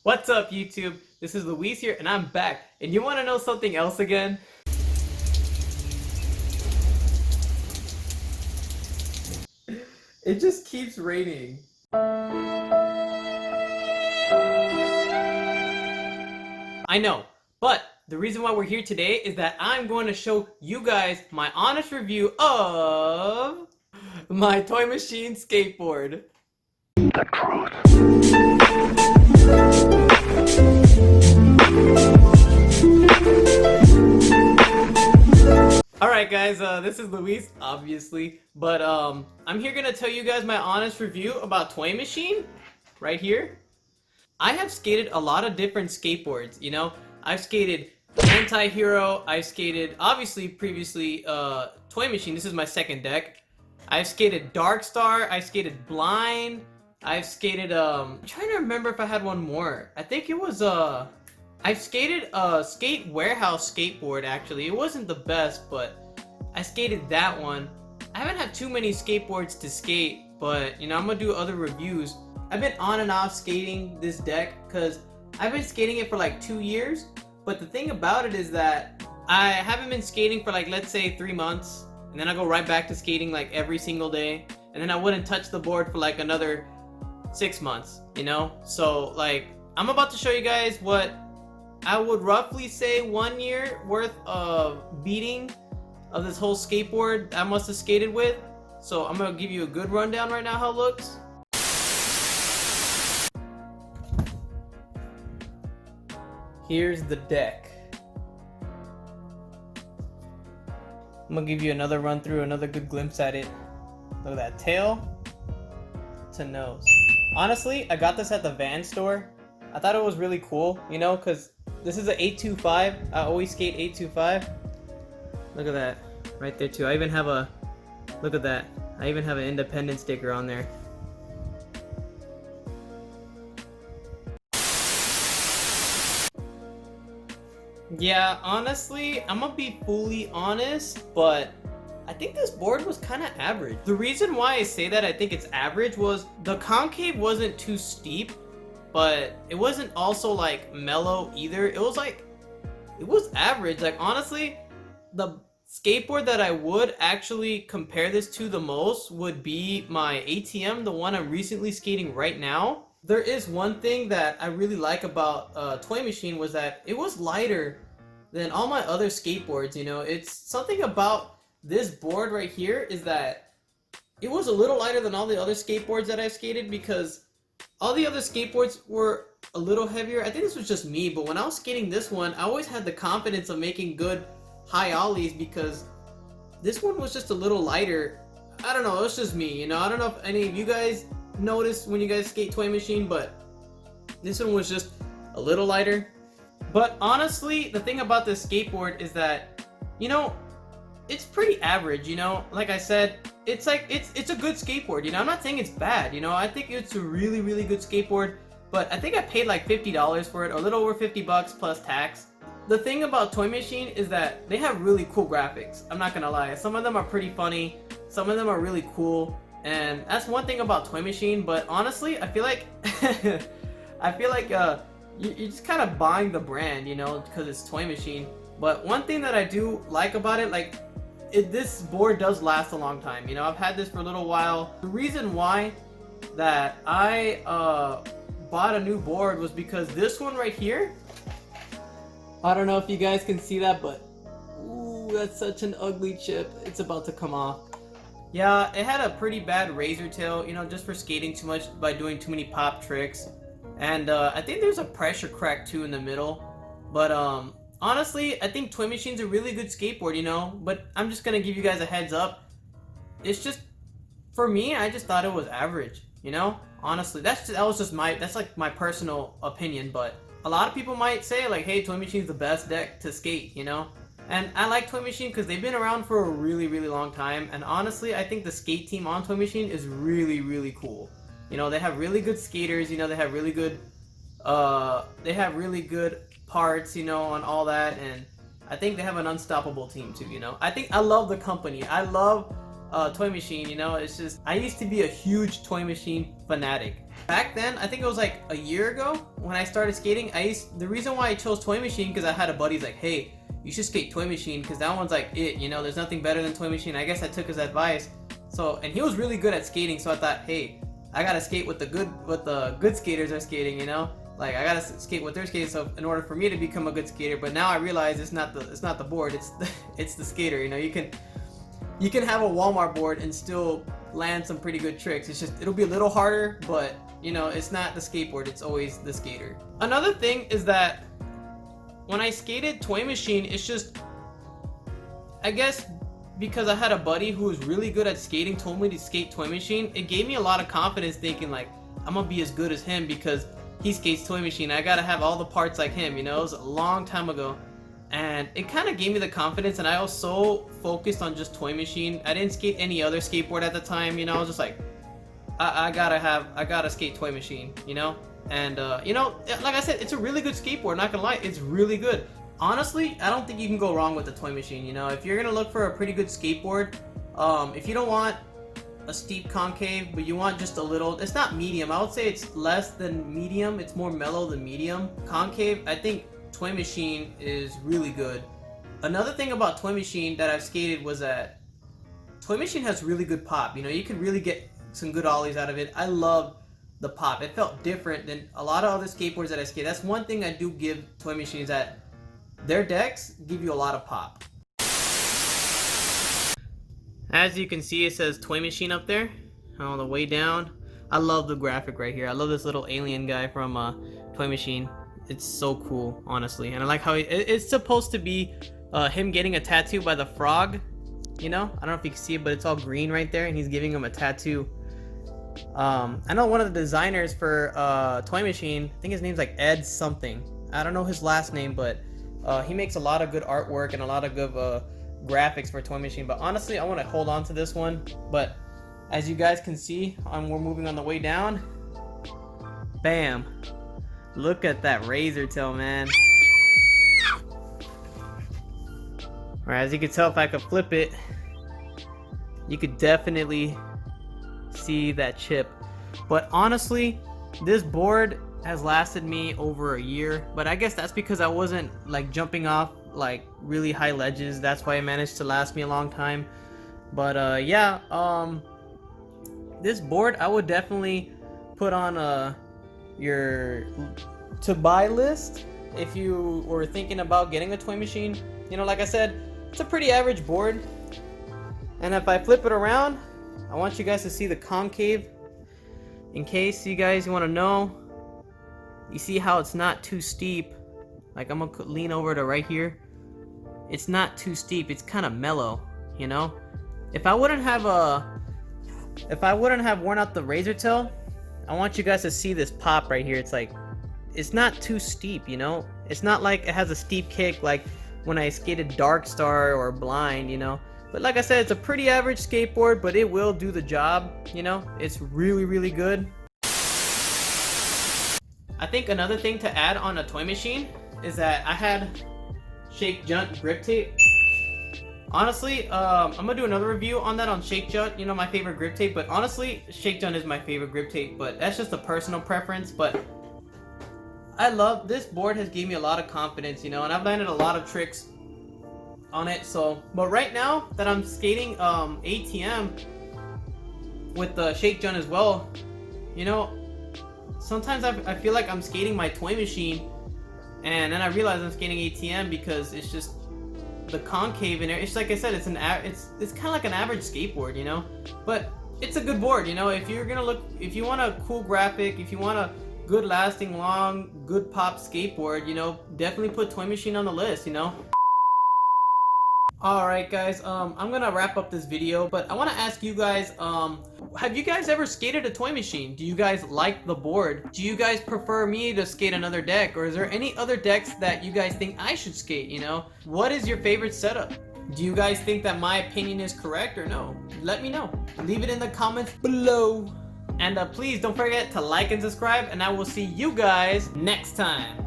What's up, YouTube? This is Luis here, and I'm back. And you want to know something else again? It just keeps raining. I know, but the reason why we're here today is that I'm going to show you guys my honest review of my toy machine skateboard. The truth. Alright guys, this is Luis, obviously, but I'm here gonna tell you guys my honest review about Toy Machine, right here. I have skated a lot of different skateboards, you know? I've skated Anti-Hero, I've skated, obviously, previously, Toy Machine, this is my second deck. I've skated Dark Star, I've skated Blind, I've skated, I'm trying to remember if I had one more. I think it was, I've skated a Skate Warehouse skateboard, actually. It wasn't the best, but I skated that one. I haven't had too many skateboards to skate, but, you know, I'm gonna do other reviews. I've been on and off skating this deck, because I've been skating it for like 2 years, but the thing about it is that I haven't been skating for like, let's say 3 months, and then I go right back to skating like every single day, and then I wouldn't touch the board for like another 6 months, you know? So, like, I'm about to show you guys what I would roughly say 1 year worth of beating of this whole skateboard I must have skated with. So I'm gonna give you a good rundown right now how it looks. Here's the deck. I'm gonna give you another run through, another good glimpse at it. Look at that tail to nose. Honestly, I got this at the van store. I thought it was really cool, you know, because this is an 825. I always skate 825. Look at that. Right there too. I even have a, look at that. I even have an independent sticker on there. Yeah, honestly, I'm gonna be fully honest, but I think this board was kind of average. The reason why I say that I think it's average was the concave wasn't too steep, but it wasn't also like mellow either. It was like, it was average. Like, honestly, the skateboard that I would actually compare this to the most would be my ATM, the one I'm recently skating right now. There is one thing that I really like about Toy Machine was that it was lighter than all my other skateboards, you know? It's something about this board right here is that it was a little lighter than all the other skateboards that I've skated, because all the other skateboards were a little heavier. I think this was just me, but when I was skating this one, I always had the confidence of making good high ollies because this one was just a little lighter. I don't know, it's just me, you know? I don't know if any of you guys noticed when you guys skate Toy Machine, but this one was just a little lighter. But honestly, the thing about this skateboard is that, you know, it's pretty average, you know? Like I said, it's like, it's a good skateboard, you know? I'm not saying it's bad, you know? I think it's a really, really good skateboard, but I think I paid like $50 for it, a little over 50 bucks plus tax. The thing about Toy Machine is that they have really cool graphics. I'm not gonna lie. Some of them are pretty funny, some of them are really cool, and that's one thing about Toy Machine. But honestly, I feel like you're just kind of buying the brand, you know, because it's Toy Machine. But one thing that I do like about it, like, this board does last a long time. You know, I've had this for a little while. The reason why that I bought a new board was because this one right here, I don't know if you guys can see that, but ooh, that's such an ugly chip. It's about to come off. Yeah, it had a pretty bad razor tail, you know, just for skating too much by doing too many pop tricks. And I think there's a pressure crack too in the middle. But honestly, I think Toy Machine's a really good skateboard, you know, but I'm just gonna give you guys a heads up. It's just, for me, I just thought it was average, you know? Honestly, that's like my personal opinion, but a lot of people might say like, hey, Toy Machine's the best deck to skate, you know? And I like Toy Machine because they've been around for a really, really long time, and honestly, I think the skate team on Toy Machine is really, really cool. You know, they have really good skaters, you know, they have really good parts, you know, and all that, and I think they have an unstoppable team too, you know. I love the company. I love toy machine, you know. It's just, I used to be a huge toy machine fanatic. Back then, I think it was like a year ago when I started skating, the reason why I chose toy machine, because I had a buddy's like, hey, you should skate toy machine, because that one's like it, you know, there's nothing better than toy machine. I guess I took his advice. So, and he was really good at skating, so I thought, hey, I gotta skate what the good skaters are skating, you know. Like, I gotta skate what they're skating, so in order for me to become a good skater. But now I realize it's not the board, it's the skater. You know, you can have a Walmart board and still land some pretty good tricks. It's just, it'll be a little harder, but you know, it's not the skateboard, it's always the skater. Another thing is that when I skated toy machine, it's just, I guess because I had a buddy who was really good at skating, told me to skate toy machine, it gave me a lot of confidence, thinking like, I'm gonna be as good as him because he skates toy machine. I gotta have all the parts like him, you know. It was a long time ago, and it kind of gave me the confidence, and I was so focused on just toy machine. I didn't skate any other skateboard at the time, you know. I was just like, I gotta skate toy machine, you know. And you know, like I said, it's a really good skateboard, not gonna lie, it's really good. Honestly, I don't think you can go wrong with the toy machine, you know. If you're gonna look for a pretty good skateboard, if you don't want a steep concave, but you want just a little, it's not medium, I would say it's less than medium, it's more mellow than medium. Concave, I think toy machine is really good. Another thing about toy machine that I've skated was that toy machine has really good pop, you know. You can really get some good ollies out of it. I love the pop. It felt different than a lot of other skateboards that I skate. That's one thing I do give toy machines, that their decks give you a lot of pop. As you can see, it says toy machine up there on the way down. I love the graphic right here. I love this little alien guy from toy machine. It's so cool, honestly. And I like how it's supposed to be him getting a tattoo by the frog, you know. I don't know if you can see it, but it's all green right there, and he's giving him a tattoo. I know one of the designers for toy machine, I think his name's like Ed something, I don't know his last name, but he makes a lot of good artwork and a lot of good graphics for toy machine. But honestly, I want to hold on to this one. But as you guys can see, we're moving on the way down. Bam, look at that razor tail, man. Or as you can tell, if I could flip it, you could definitely see that chip. But honestly, this board has lasted me over a year, but I guess that's because I wasn't like jumping off like really high ledges. That's why it managed to last me a long time. But yeah, this board I would definitely put on your to buy list if you were thinking about getting a toy machine. You know, like I said, it's a pretty average board, and if I flip it around, I want you guys to see the concave in case you guys want to know. You see how it's not too steep? Like, I'm gonna lean over to right here. It's not too steep, it's kind of mellow, you know. If I wouldn't have worn out the razor tail, I want you guys to see this pop right here. It's like, it's not too steep, you know. It's not like it has a steep kick like when I skated Dark Star or Blind, you know. But like I said, it's a pretty average skateboard, but it will do the job, you know. It's really, really good. I think another thing to add on a toy machine is that I had Shake Junt grip tape. Honestly, I'm gonna do another review on that on Shake Junt, you know, my favorite grip tape. But honestly, Shake Junt is my favorite grip tape, but that's just a personal preference. But I love this board, has gave me a lot of confidence, you know, and I've landed a lot of tricks on it. So, but right now that I'm skating ATM with the Shake Junt as well, you know, sometimes I feel like I'm skating my toy machine, and then I realize I'm skating ATM because it's just the concave in there. It's like I said, it's kind of like an average skateboard, you know. But it's a good board, you know. If you're gonna look, if you want a cool graphic, if you want a good lasting, long, good pop skateboard, you know, definitely put toy machine on the list, you know. Alright guys, I'm gonna wrap up this video, but I want to ask you guys, have you guys ever skated a toy machine? Do you guys like the board? Do you guys prefer me to skate another deck? Or is there any other decks that you guys think I should skate, you know? What is your favorite setup? Do you guys think that my opinion is correct or no? Let me know. Leave it in the comments below. And please don't forget to like and subscribe, and I will see you guys next time.